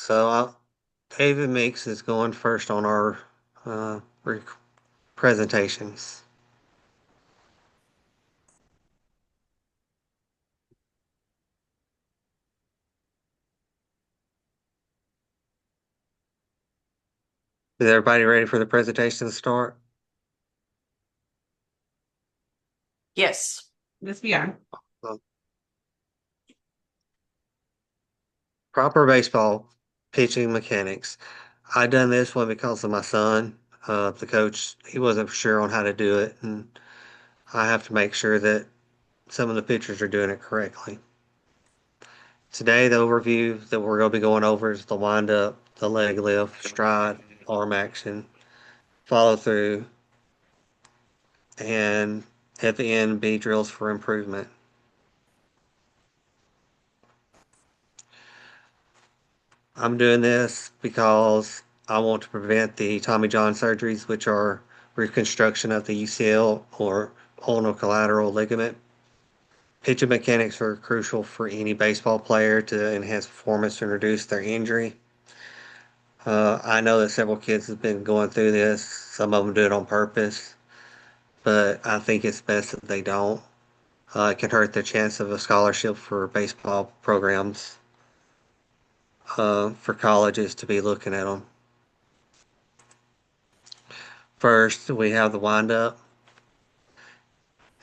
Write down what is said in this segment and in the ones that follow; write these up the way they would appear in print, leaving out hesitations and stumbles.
David Meeks is going first on our presentations. Is everybody ready for the presentation to start? Yes, let's be on. Well, proper baseball pitching mechanics. I done this one because of my son. The coach, he wasn't sure on how to do it, and I have to make sure that some of the pitchers are doing it correctly. Today, the overview that we're going to be going over is the windup, the leg lift, stride, arm action, follow through, and at the end, be drills for improvement. I'm doing this because I want to prevent the Tommy John surgeries, which are reconstruction of the UCL or ulnar collateral ligament. Pitching mechanics are crucial for any baseball player to enhance performance and reduce their injury. I know that several kids have been going through this. Some of them do it on purpose, but I think it's best that they don't. It can hurt their chance of a scholarship for baseball programs, for colleges to be looking at them. First, we have the windup.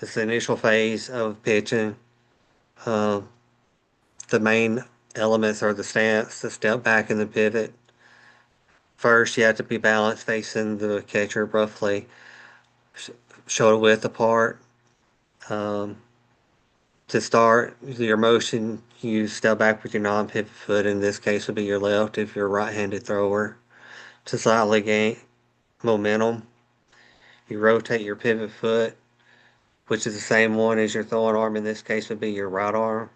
It's the initial phase of pitching. Uh, the main elements are the stance, the step back, and the pivot. First, you have to be balanced facing the catcher roughly shoulder width apart. Um, to start your motion, you step back with your non-pivot foot. In this case, would be your left if you're a right-handed thrower. To slightly gain momentum, you rotate your pivot foot, which is the same one as your throwing arm. In this case, would be your right arm.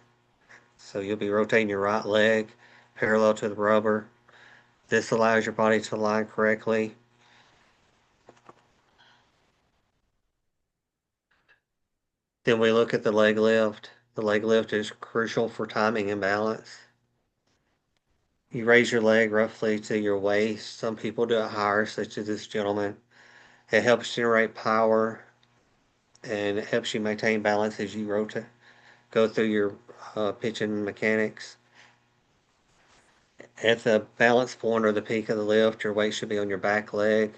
So you'll be rotating your right leg parallel to the rubber. This allows your body to align correctly. Then we look at the leg lift. The leg lift is crucial for timing and balance. You raise your leg roughly to your waist. Some people do it higher, such as this gentleman. It helps generate power and it helps you maintain balance as you rotate, go through your pitching mechanics. At the balance point or the peak of the lift, your weight should be on your back leg.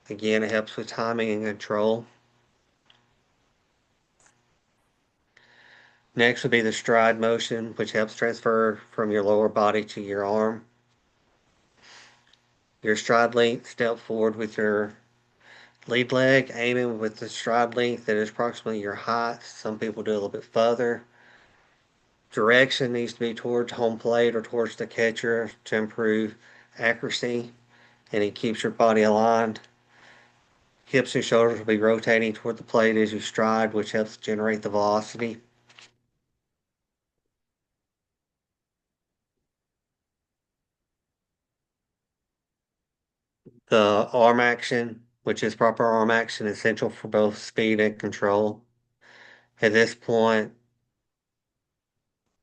Again, it helps with timing and control. Next would be the stride motion, which helps transfer from your lower body to your arm. Your stride length, step forward with your lead leg, aiming with the stride length that is approximately your height. Some people do a little bit further. Direction needs to be towards home plate or towards the catcher to improve accuracy, and it keeps your body aligned. Hips and shoulders will be rotating toward the plate as you stride, which helps generate the velocity. The arm action, which is proper arm action, is essential for both speed and control. At this point,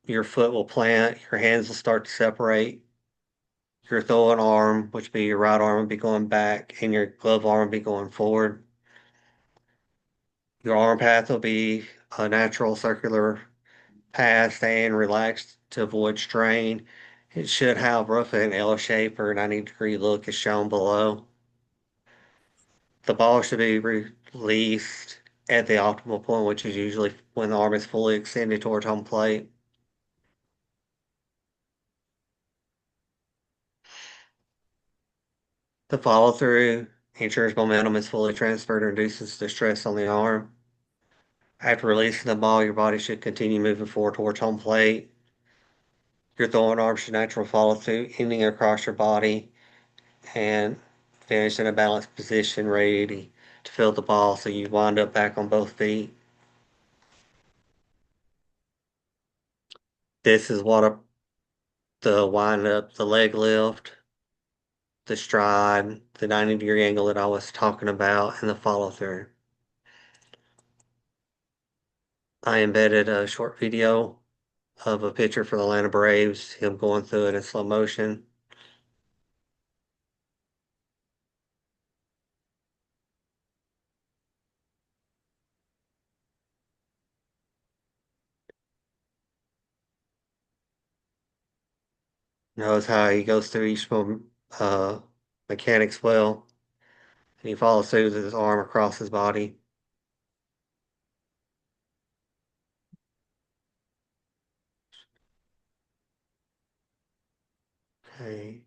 your foot will plant, your hands will start to separate. Your throwing arm, which be your right arm, will be going back, and your glove arm will be going forward. Your arm path will be a natural circular path, staying relaxed to avoid strain. It should have roughly an L shape or a 90-degree look as shown below. The ball should be released at the optimal point, which is usually when the arm is fully extended towards home plate. The follow through ensures momentum is fully transferred and reduces the stress on the arm. After releasing the ball, your body should continue moving forward towards home plate. Your throwing arm should naturally follow through, ending across your body and finish in a balanced position, ready to field the ball so you wind up back on both feet. This is the wind up, the leg lift, the stride, the 90-degree angle that I was talking about, and the follow through. I embedded a short video of a picture for the Atlanta Braves, him going through it in slow motion. Knows how he goes through each mechanics well, and he follows through with his arm across his body. Okay.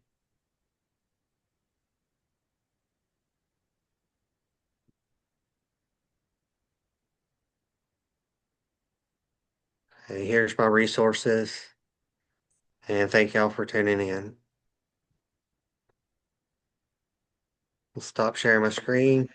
And here's my resources, and thank y'all for tuning in. I'll stop sharing my screen.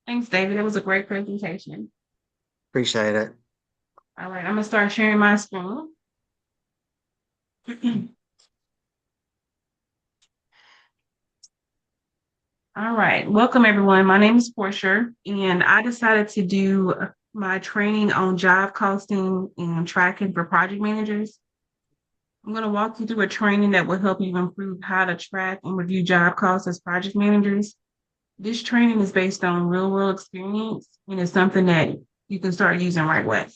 Thanks, David. It was a great presentation. Appreciate it. All right, I'm gonna start sharing my screen. All right, welcome everyone. My name is Portia, and I decided to do my training on job costing and tracking for project managers. I'm going to walk you through a training that will help you improve how to track and review job costs as project managers. This training is based on real world experience and it's something that you can start using right away.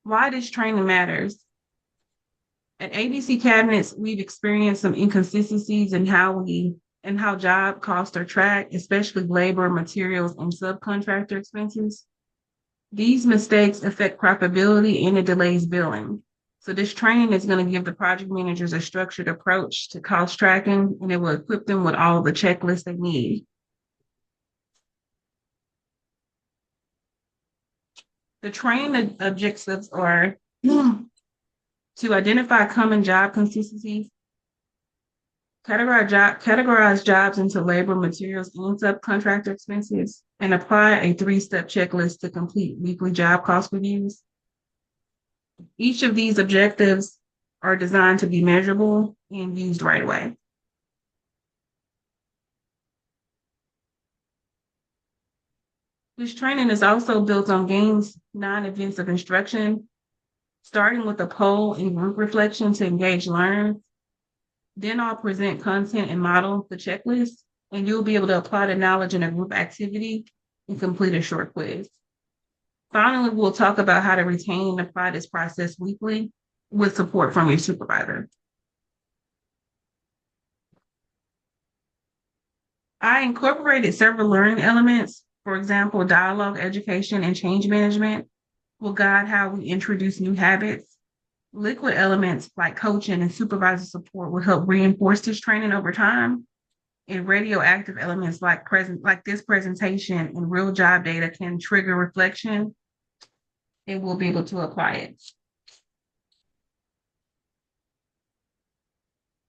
Why this training matters. At ABC Cabinets, we've experienced some inconsistencies in how job costs are tracked, especially labor, materials, and subcontractor expenses. These mistakes affect profitability and it delays billing. So this training is going to give the project managers a structured approach to cost tracking, and it will equip them with all the checklists they need. The training objectives are to identify common job consistencies, categorize jobs into labor, materials, and subcontractor expenses, and apply a 3-step checklist to complete weekly job cost reviews. Each of these objectives are designed to be measurable and used right away. This training is also built on GAIN's 9 events of instruction, starting with a poll and group reflection to engage learners. Then I'll present content and model the checklist, and you'll be able to apply the knowledge in a group activity and complete a short quiz. Finally, we'll talk about how to retain and apply this process weekly with support from your supervisor. I incorporated several learning elements. For example, dialogue, education, and change management will guide how we introduce new habits. Liquid elements like coaching and supervisor support will help reinforce this training over time. And radioactive elements like this presentation and real job data can trigger reflection, and we'll be able to apply it.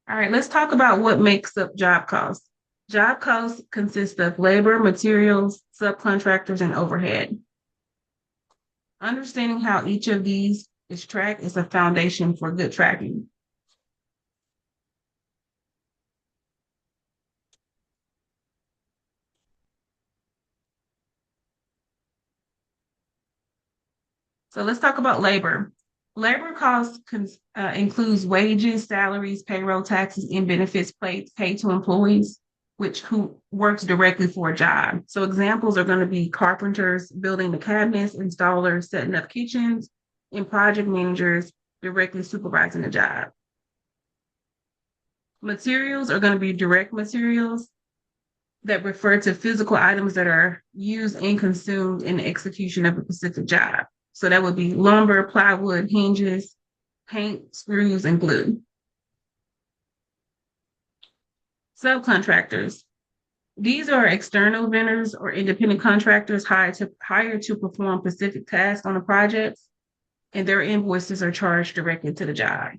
All right, let's talk about what makes up job costs. Job costs consist of labor, materials, subcontractors, and overhead. Understanding how each of these is tracked is a foundation for good tracking. So let's talk about labor. Labor costs includes wages, salaries, payroll, taxes, and benefits paid to employees, who works directly for a job. So examples are going to be carpenters building the cabinets, installers setting up kitchens, and project managers directly supervising the job. Materials are going to be direct materials that refer to physical items that are used and consumed in the execution of a specific job. So that would be lumber, plywood, hinges, paint, screws, and glue. Subcontractors. These are external vendors or independent contractors hired to perform specific tasks on a project, and their invoices are charged directly to the job.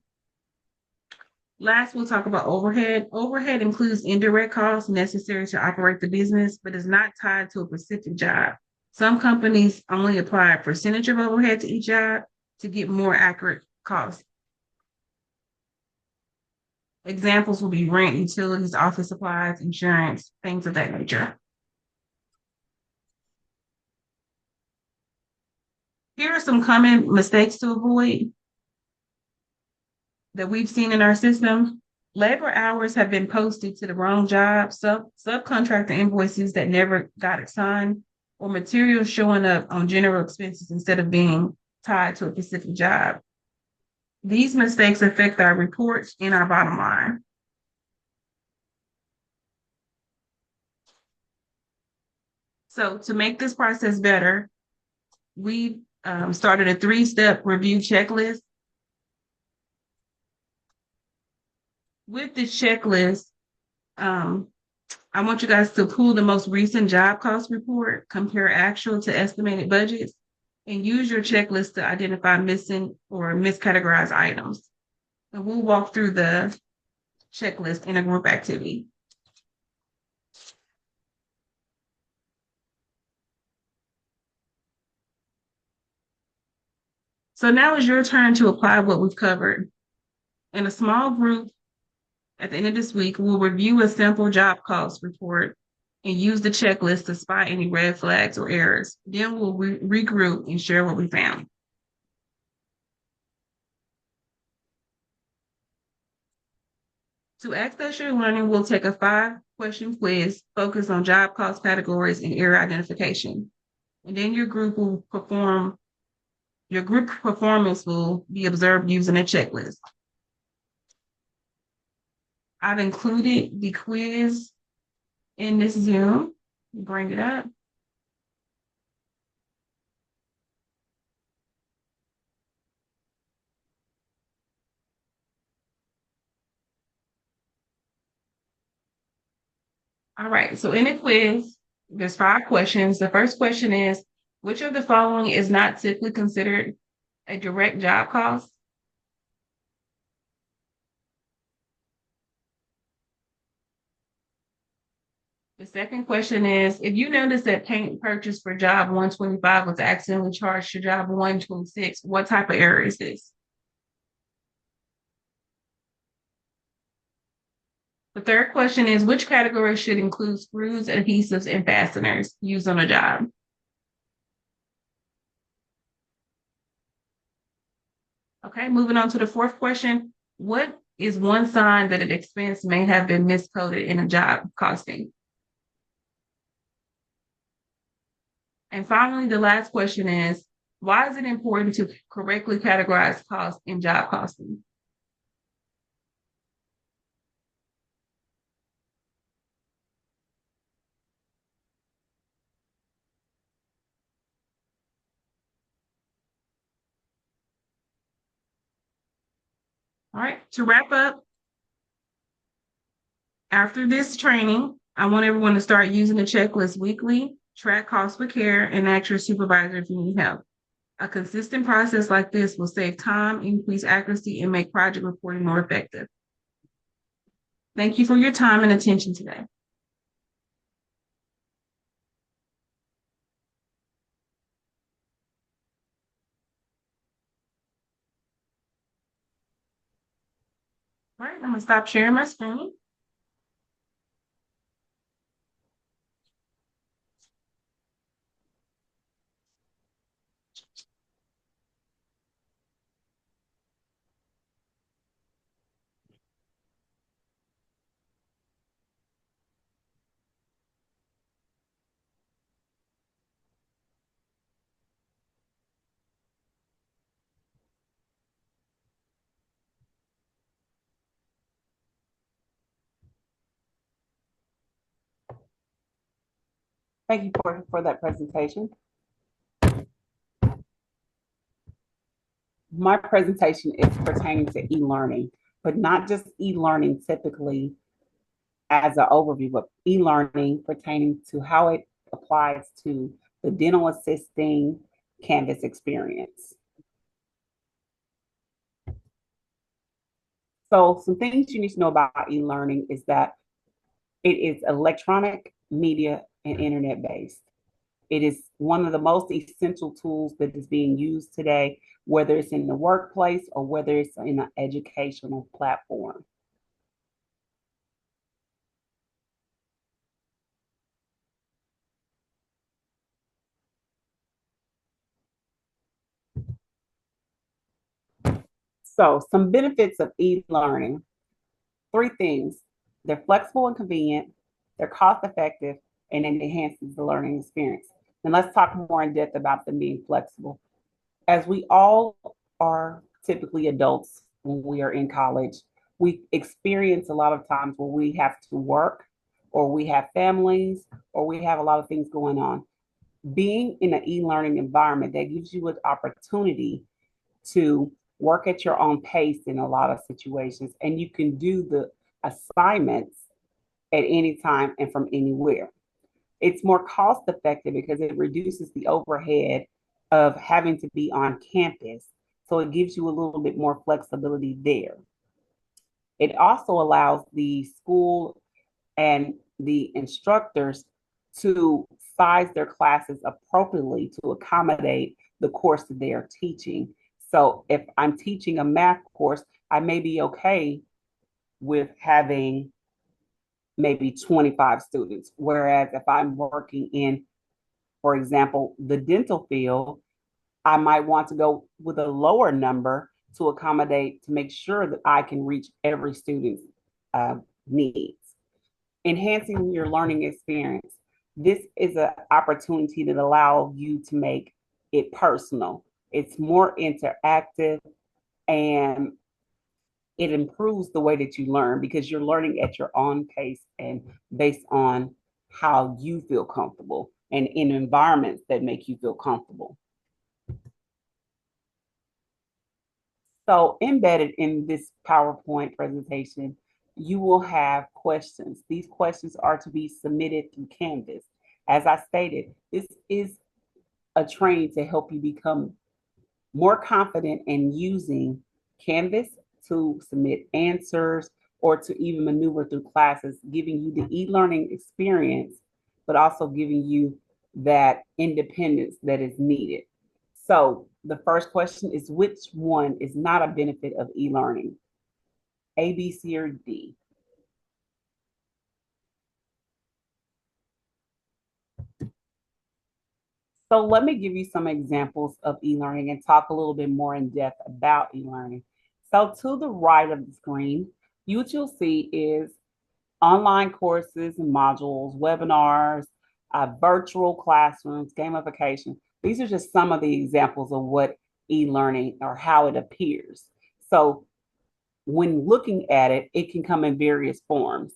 Last, we'll talk about overhead. Overhead includes indirect costs necessary to operate the business, but is not tied to a specific job. Some companies only apply a percentage of overhead to each job to get more accurate costs. Examples will be rent, utilities, office supplies, insurance, things of that nature. Here are some common mistakes to avoid that we've seen in our system. Labor hours have been posted to the wrong job, subcontractor invoices that never got assigned, or materials showing up on general expenses instead of being tied to a specific job. These mistakes affect our reports and our bottom line. So to make this process better, we started a 3-step review checklist. With this checklist, I want you guys to pull the most recent job cost report, compare actual to estimated budgets, and use your checklist to identify missing or miscategorized items. And we'll walk through the checklist in a group activity. So now is your turn to apply what we've covered. In a small group, at the end of this week, we'll review a simple job cost report and use the checklist to spot any red flags or errors. Then we'll regroup and share what we found. To access your learning, we'll take a 5-question quiz focused on job cost categories and error identification. And then your group performance will be observed using a checklist. I've included the quiz in this Zoom. Bring it up. All right, so in the quiz, there's 5 questions. The first question is, which of the following is not typically considered a direct job cost? The second question is, if you notice that paint purchased for job 125 was accidentally charged to job 126, what type of error is this? The third question is, which category should include screws, adhesives, and fasteners used on a job? Okay, moving on to the fourth question. What is one sign that an expense may have been miscoded in a job costing? And finally, the last question is, why is it important to correctly categorize costs in job costing? All right, to wrap up, after this training, I want everyone to start using the checklist weekly, track costs with care, and ask your supervisor if you need help. A consistent process like this will save time, increase accuracy, and make project reporting more effective. Thank you for your time and attention today. All right, I'm gonna stop sharing my screen. Thank you for that presentation. My presentation is pertaining to e-learning, but not just e-learning typically as an overview, but e-learning pertaining to how it applies to the dental assisting Canvas experience. So some things you need to know about e-learning is that it is electronic, media, and internet based. It is one of the most essential tools that is being used today, whether it's in the workplace or whether it's in an educational platform. So some benefits of e-learning, three things. They're flexible and convenient, they're cost effective, and it enhances the learning experience. And let's talk more in depth about them being flexible. As we all are typically adults when we are in college, we experience a lot of times where we have to work or we have families or we have a lot of things going on. Being in an e-learning environment, that gives you an opportunity to work at your own pace in a lot of situations, and you can do the assignments at any time and from anywhere. It's more cost effective because it reduces the overhead of having to be on campus. So it gives you a little bit more flexibility there. It also allows the school and the instructors to size their classes appropriately to accommodate the course that they are teaching. So if I'm teaching a math course, I may be okay with having maybe 25 students. Whereas if I'm working in, for example, the dental field, I might want to go with a lower number to accommodate, to make sure that I can reach every student's needs. Enhancing your learning experience. This is an opportunity that allows you to make it personal. It's more interactive and it improves the way that you learn because you're learning at your own pace and based on how you feel comfortable and in environments that make you feel comfortable. So embedded in this PowerPoint presentation, you will have questions. These questions are to be submitted through Canvas. As I stated, this is a training to help you become more confident in using Canvas to submit answers or to even maneuver through classes, giving you the e-learning experience, but also giving you that independence that is needed. So the first question is, which one is not a benefit of e-learning? A, B, C, or D? So let me give you some examples of e-learning and talk a little bit more in depth about e-learning. So to the right of the screen, what you'll see is online courses and modules, webinars, virtual classrooms, gamification. These are just some of the examples of what e-learning or how it appears. So when looking at it, it can come in various forms.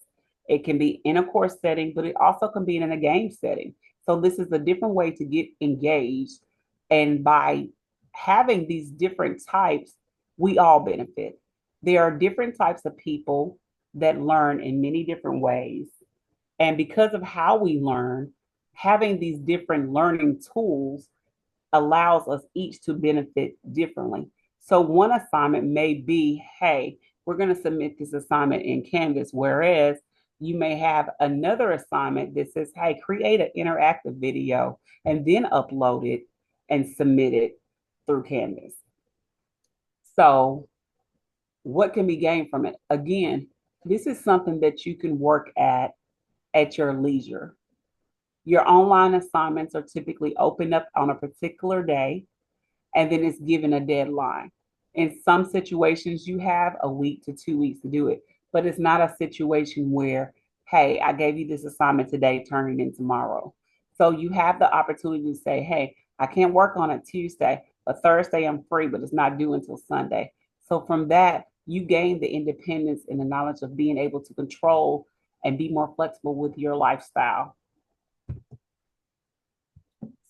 It can be in a course setting, but it also can be in a game setting. So this is a different way to get engaged. And by having these different types, we all benefit. There are different types of people that learn in many different ways. And because of how we learn, having these different learning tools allows us each to benefit differently. So one assignment may be, hey, we're going to submit this assignment in Canvas, whereas you may have another assignment that says, hey, create an interactive video and then upload it and submit it through Canvas. So what can be gained from it? Again, this is something that you can work at your leisure. Your online assignments are typically opened up on a particular day, and then it's given a deadline. In some situations, you have a week to 2 weeks to do it, but it's not a situation where, hey, I gave you this assignment today, turn it in tomorrow. So you have the opportunity to say, hey, I can't work on it Tuesday, but Thursday I'm free, but it's not due until Sunday. So from that, you gain the independence and the knowledge of being able to control and be more flexible with your lifestyle.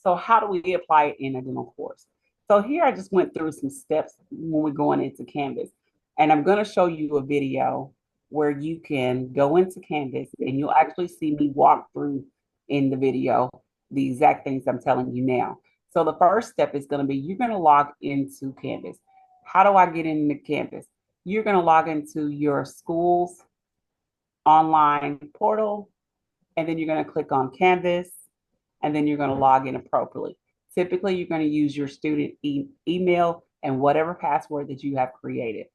So how do we apply it in a demo course? So here I just went through some steps when we're going into Canvas. And I'm going to show you a video where you can go into Canvas and you'll actually see me walk through in the video the exact things I'm telling you now. So the first step is going to be, you're going to log into Canvas. How do I get into Canvas? You're going to log into your school's online portal, and then you're going to click on Canvas. and then you're going to log in appropriately. Typically, you're going to use your student email and whatever password that you have created.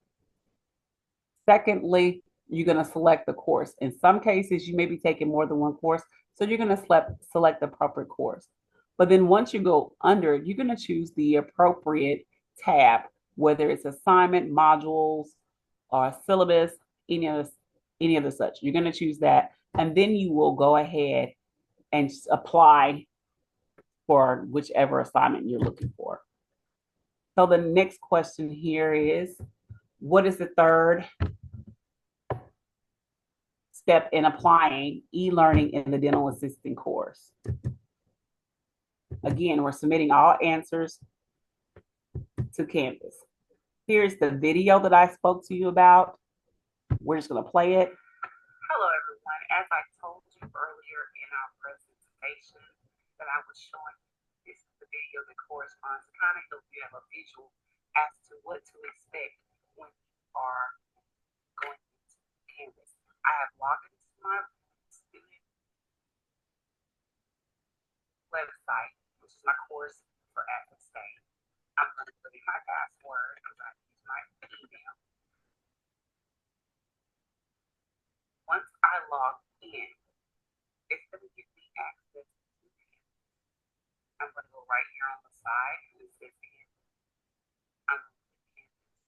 Secondly, you're going to select the course. In some cases, you may be taking more than one course, so you're going to select the appropriate course. But then once you go under it, you're going to choose the appropriate tab, whether it's assignment, modules, or syllabus, any of the such. You're going to choose that, and then you will go ahead and apply for whichever assignment you're looking for. So the next question here is, what is the third step in applying e-learning in the dental assisting course? Again, we're submitting all answers to Canvas. Here's the video that I spoke to you about. We're just going to play it. Hello, everyone. As I told you earlier in our presentation that I was showing, this is the video that corresponds to kind of help you have a visual as to what to expect when you are going into Canvas. I have logged into my student website, which is my course for Athens State. I'm going to put in my password because I use my email. Once I log in, it's going to give me access to Canvas. I'm going to go right here on the side and it says Canvas. I'm going to put Canvas.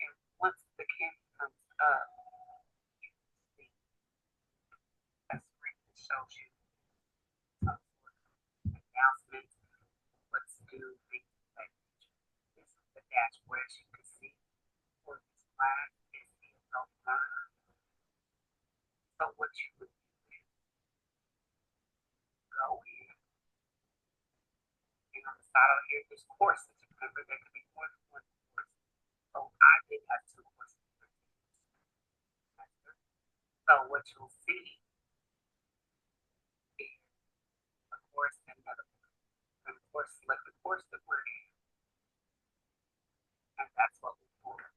And once the Canvas comes up, you can see a screen that shows you some sort of announcements, what's due, things of that nature. This is the dashboard, as you can see, for this class is the adult learner. So what you would do is go in, and on the side over here, there's courses. Remember, there could be more than one course. So I did have 2 courses. So what you'll see is a course and another course. And of course, select the course that we're in. And that's what we pull up.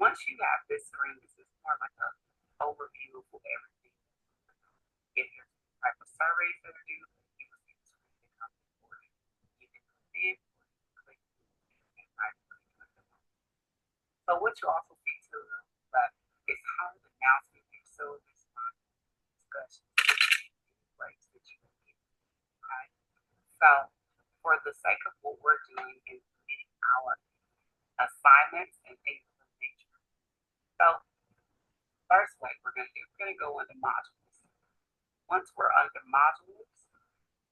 Once you have this screen, this is more like an overview of everything. If there's any type of surveys that are due, you will see the screen that comes before you. You can click in or you can click and right click on the one. So what you also see to the left is home announcement, your syllabus, discussion, breaks that you can get. Okay. So for the sake of what we're doing is submitting our assignments and things of that nature. So first way we're going to go into modules. Once we're under modules,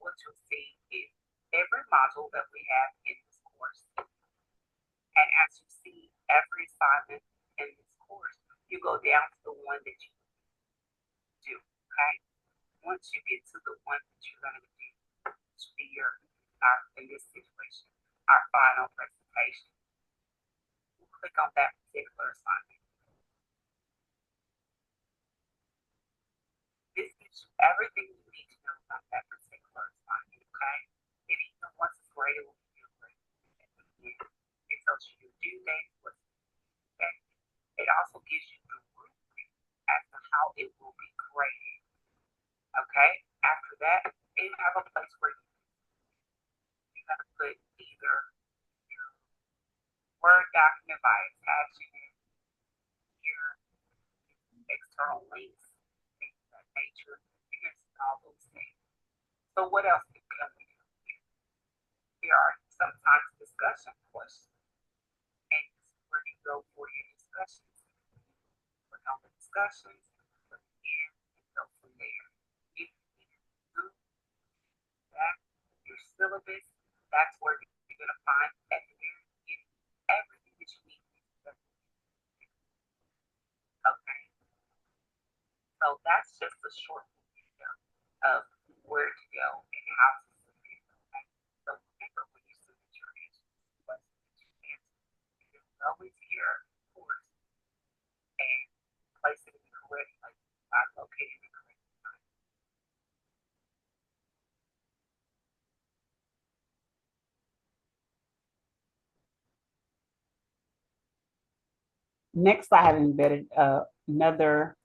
what you'll see is every module that we have in this course. And as you see every assignment in this course, you go down to the one that you do. Okay. Once you get to the one that you're going to do, which will be in this situation, our final presentation, we'll click on that particular assignment. This gives you everything you need to know about that particular assignment, okay? And even once it's graded, will give you a grade. It tells you your due date, what's expected. It also gives you the rubric as to how it will be graded. Okay? After that, you have a place where you're going to put either your Word document by attaching it, your external links, things of that nature. You can see all those things. So what else can we do here? There are sometimes discussion questions. And this is where you go for your discussions. Click on the discussions, click in, and go from there. If you need to do that, your syllabus, that's where you're going to find at the very beginning everything that you need to do. Okay? So that's just a short video of where to go and how to submit. Okay? So remember, when you submit your answers, you can go into your course and place it in the correct place by locating the correct time. Next, I have embedded another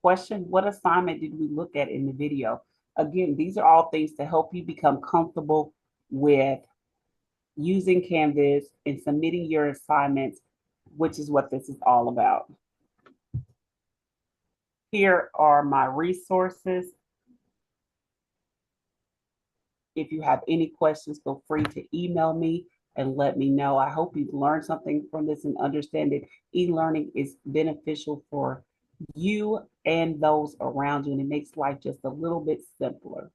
question, what assignment did we look at in the video? Again, these are all things to help you become comfortable with using Canvas and submitting your assignments, which is what this is all about. Here are my resources. If you have any questions, feel free to email me and let me know. I hope you've learned something from this and understand that e-learning is beneficial for you and those around you, and it makes life just a little bit simpler.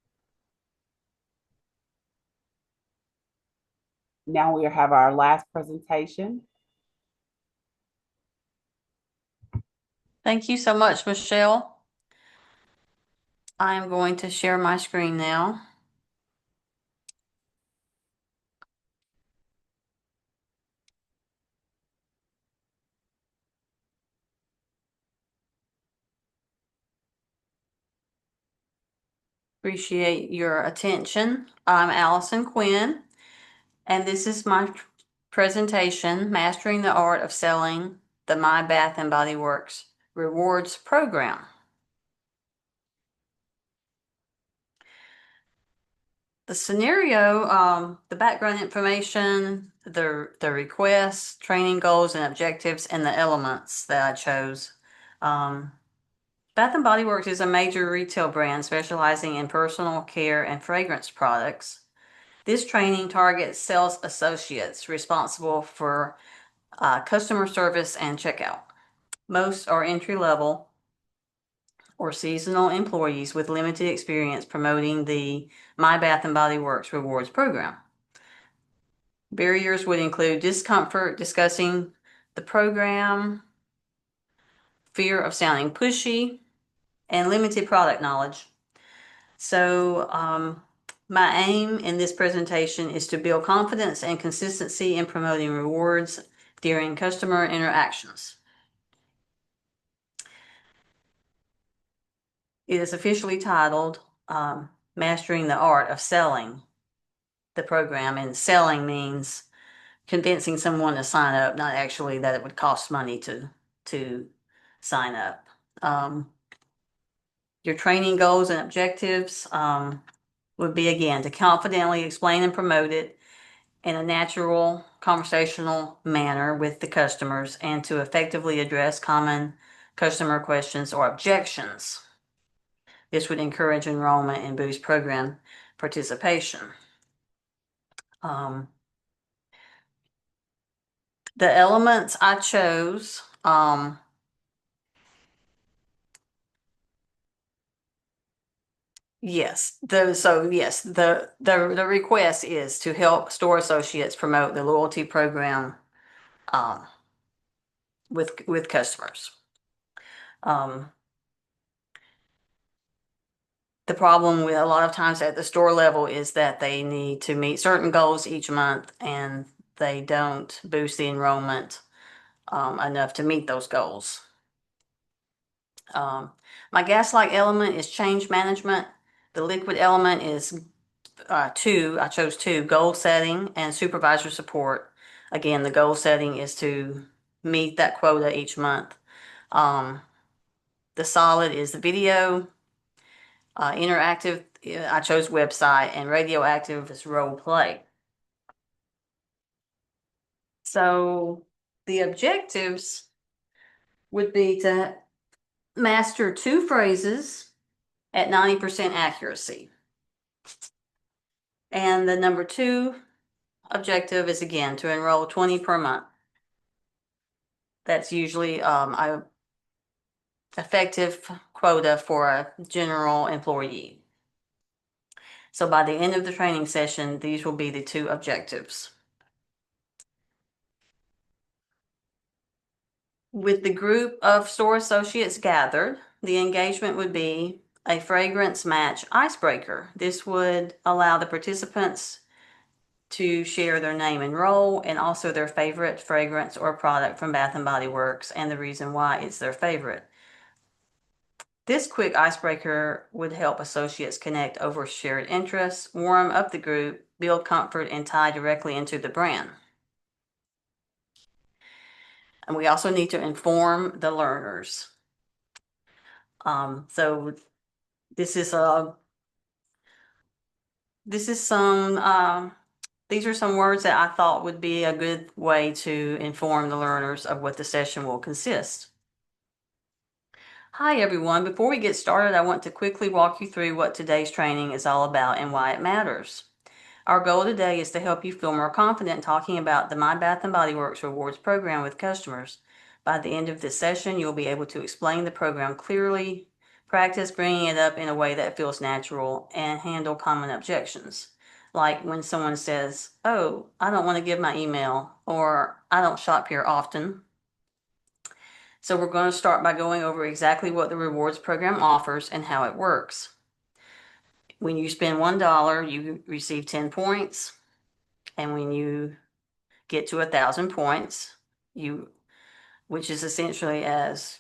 Now we have our last presentation. Thank you so much, Michelle. I am going to share my screen now. Appreciate your attention. I'm Allison Quinn, and this is my presentation, Mastering the Art of Selling the My Bath and Body Works Rewards Program. The scenario, the background information, the requests, training goals and objectives, and the elements that I chose. Bath and Body Works is a major retail brand specializing in personal care and fragrance products. This training targets sales associates responsible for customer service and checkout. Most are entry level or seasonal employees with limited experience promoting the My Bath and Body Works Rewards program. Barriers would include discomfort discussing the program, fear of sounding pushy, and limited product knowledge. So my aim in this presentation is to build confidence and consistency in promoting rewards during customer interactions. It is officially titled Mastering the Art of Selling the program, and selling means convincing someone to sign up, not actually that it would cost money to sign up. Your training goals and objectives would be, again, to confidently explain and promote it in a natural conversational manner with the customers and to effectively address common customer questions or objections. This would encourage enrollment and boost program participation. The elements I chose, the request is to help store associates promote the loyalty program with customers. The problem with a lot of times at the store level is that they need to meet certain goals each month and they don't boost the enrollment enough to meet those goals. My Gaslight element is change management. The liquid element is two. I chose two: goal setting and supervisor support. Again, the goal setting is to meet that quota each month. The solid is the video. Interactive, I chose website, and radioactive is role play. So the objectives would be to master 2 phrases at 90% accuracy. And the number 2 objective is, again, to enroll 20 per month. That's usually a effective quota for a general employee. So by the end of the training session, these will be the 2 objectives. With the group of store associates gathered, the engagement would be a fragrance match icebreaker. This would allow the participants to share their name and role and also their favorite fragrance or product from Bath & Body Works and the reason why it's their favorite. This quick icebreaker would help associates connect over shared interests, warm up the group, build comfort, and tie directly into the brand. And we also need to inform the learners. So this is a this is some these are some words that I thought would be a good way to inform the learners of what the session will consist. Hi everyone, before we get started, I want to quickly walk you through what today's training is all about and why it matters. Our goal today is to help you feel more confident talking about the My Bath & Body Works Rewards program with customers. By the end of this session, you'll be able to explain the program clearly, practice bringing it up in a way that feels natural, and handle common objections. Like when someone says, "Oh, I don't want to give my email," or "I don't shop here often." So we're going to start by going over exactly what the rewards program offers and how it works. When you spend $1, you receive 10 points. And when you get to 1,000 points, which is essentially as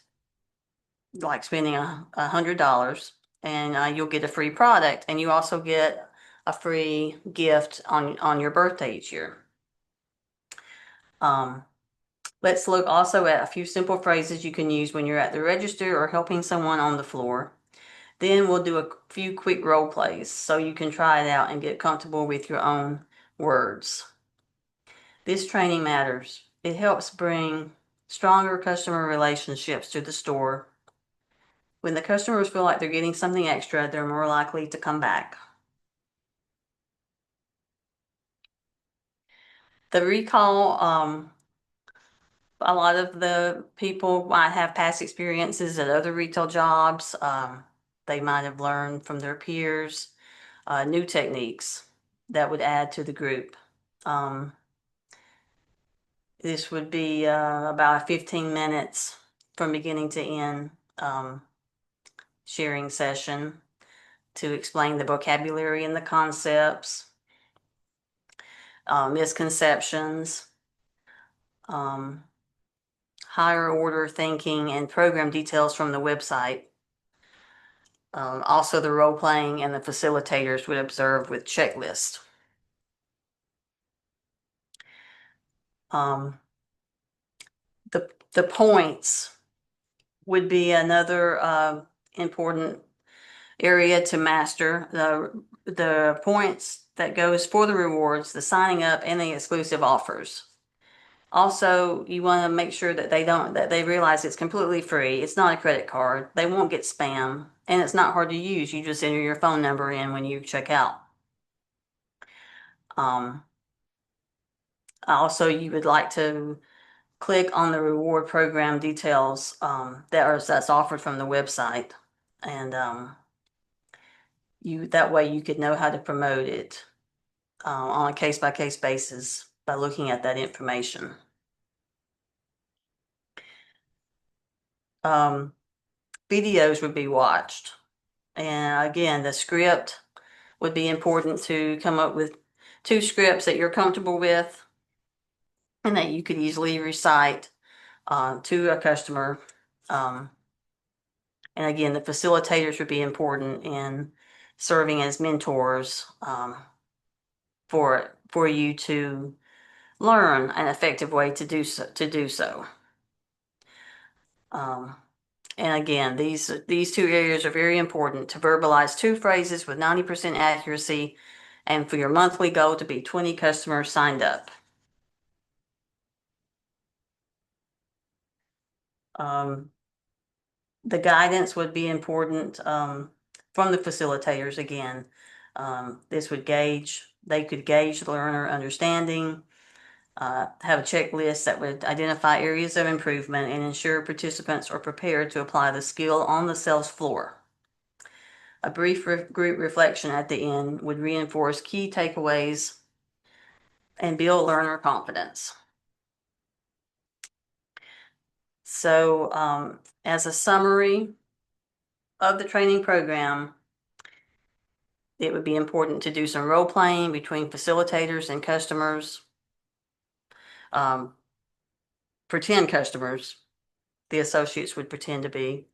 like spending $100, and you'll get a free product, and you also get a free gift on your birthday each year. Let's look also at a few simple phrases you can use when you're at the register or helping someone on the floor. Then we'll do a few quick role plays so you can try it out and get comfortable with your own words. This training matters. It helps bring stronger customer relationships to the store. When the customers feel like they're getting something extra, they're more likely to come back. The recall, a lot of the people might have past experiences at other retail jobs. They might have learned from their peers new techniques that would add to the group. This would be about 15 minutes from beginning to end sharing session to explain the vocabulary and the concepts, misconceptions, higher order thinking, and program details from the website. Also, the role playing and the facilitators would observe with checklists. The points would be another important area to master. The points that goes for the rewards, the signing up, and the exclusive offers. Also, you want to make sure that they realize it's completely free. It's not a credit card. They won't get spam, and it's not hard to use. You just enter your phone number in when you check out. Also, you would like to click on the reward program details that's offered from the website, and that way you could know how to promote it on a case-by-case basis by looking at that information. Videos would be watched. And again, the script would be important to come up with 2 scripts that you're comfortable with and that you could easily recite to a customer. And again, the facilitators would be important in serving as mentors for you to learn an effective way to do so. And again, these 2 areas are very important: to verbalize 2 phrases with 90% accuracy, and for your monthly goal to be 20 customers signed up. The guidance would be important from the facilitators again. They could gauge the learner understanding, have a checklist that would identify areas of improvement and ensure participants are prepared to apply the skill on the sales floor. A brief group reflection at the end would reinforce key takeaways and build learner confidence. So, as a summary of the training program, it would be important to do some role playing between facilitators and customers. Pretend customers. The associates would pretend to be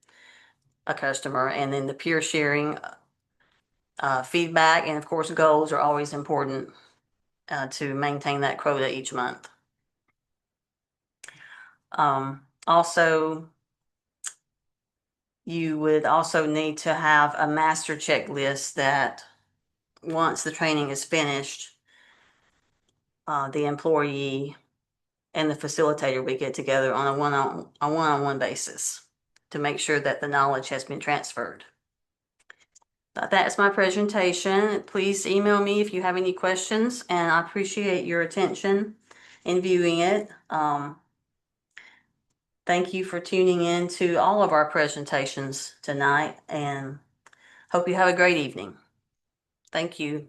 a customer, and then the peer sharing, feedback, and of course goals are always important to maintain that quota each month. Also, you would also need to have a master checklist that once the training is finished, the employee and the facilitator would get together on a one-on-one basis to make sure that the knowledge has been transferred. That's my presentation. Please email me if you have any questions, and I appreciate your attention in viewing it. Thank you for tuning in to all of our presentations tonight, and hope you have a great evening. Thank you.